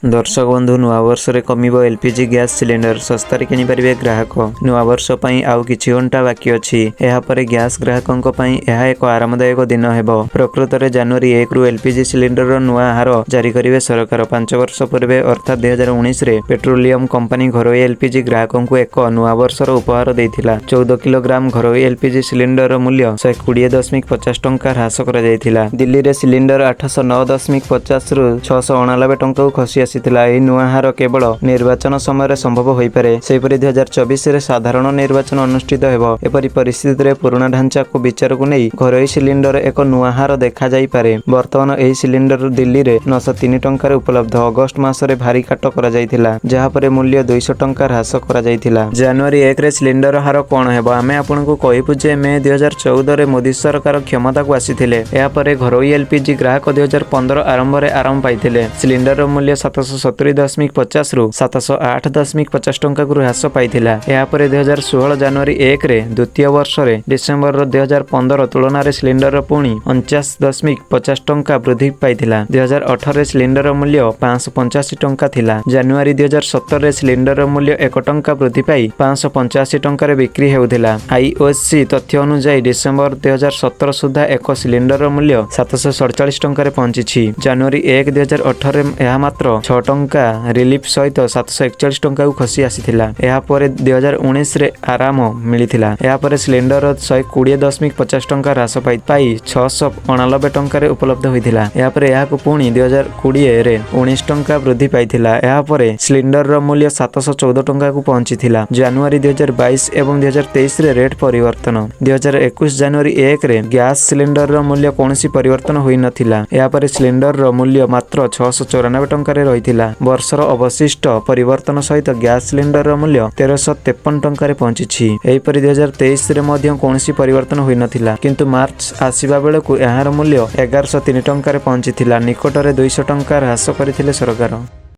दर्शक बंधु नुआ वर्ष रे कमिबो एलपीजी गैस सिलेंडर सस्तारे किनि परिबे ग्राहक। नुआ वर्ष पई आउ किछि घंटा बाकी अछि। एहा परे गैस ग्राहकंक पई एहा एक आरामदायक दिन हेबो। प्रकृत रे जनवरी 1 रु एलपीजी सिलेंडर रो नुआ हार जारी करिवे सरकार। 5 वर्ष पूर्वे अर्थात 2019 रे पेट्रोलियम कंपनी घरोई एलपीजी ग्राहकंकु एक नुआ वर्ष रो उपहार देइथिला। 14 किलोग्राम घरोई एलपीजी सिलेंडर रो मूल्य 120.50 टंका ह्रास करा जायथिला। दिल्ली रे सिलेंडर 809.50 रु 689 टंका को खसी एही नुआ हार केवल निर्वाचन समय संभव होई पारे। सेपरि 2024 रे साधारण निर्वाचन अनुष्ठित हेबो। एपरि परिस्थिति रे पुराना ढांचा को विचार को नै घरोई सिलेंडर एक नुआ हार देखा जाई पारे। वर्तमान एही सिलेंडर दिल्ली रे 903 टंका रे उपलब्ध। अगस्त मास रे भारी काट करा जायथिला, जहा परे मूल्य 200 टंका ह्रास करा जायथिला। जनवरी 1 रे सिलेंडर हार कोन हेबो आमे आपनको कहिबु जे मे 2014 रे मोदी सरकार क्षमता को आसीथिले। एहा परे घरोई एलपीजी ग्राहक 2015 आरंभ रे आराम पाइथिले। सिलेंडर मूल्य 770.50 रु 708.50 टंका को ह्रास पाइथिला। एहा परे 2016 जनवरी 1 रे द्वितीय वर्ष रे डिसेंबर 2015 तुलना रे सिलेंडर पुणी 49.50 टंका वृद्धि पाइथिला। 2018 रे सिलेंडर मूल्य 585 टंका थिला। जनवरी 2017 रे सिलेंडर मूल्य 1 टंका वृद्धि पाई 585 टंका रे बिक्री हेउथिला। आईओसी तथ्य अनुसार डिसेंबर 2017 सुधा एक सिलेंडर मूल्य 747 टंका रे पहुंची। जनवरी 1 2018 रे एहा मात्र 6 टंका रिलीफ सहित 741 टंका को खसी आसीथिला। एहा परे 2019 रे आराम मिलिथिला। एहा परे सिलेंडर 120.50 टंका ह्रास पाई 689 टंका रे उपलब्ध होइथिला। एहा परे एहा को पुणी 2020 रे 19 टंका वृद्धि पाइथिला। एहा परे सिलेंडर रो मूल्य 714 टंका को पहुंचीथिला। जनवरी 2022 एवं 2023 रे रेट परिवर्तन। 2021 जनवरी 1 रे गैस सिलेंडर रो मूल्य कोनोसी परिवर्तन होई नथिला। एहा परे सिलेंडर रो मूल्य मात्र 694 टंका रे रहिथिला। वर्षर अवशिष्ट परिवर्तन सहित गैस सिलेंडर रो मूल्य 1353 टंका रे पहुंची। एही परि 2023 रे मध्य कोनोसी परिवर्तन होई नथिला, किंतु मार्च आसीबा बेले को एहार मूल्य 1103 टंका रे पहुंचीथिला। निकटरे 200 टंका ह्रास करथिले सरकार।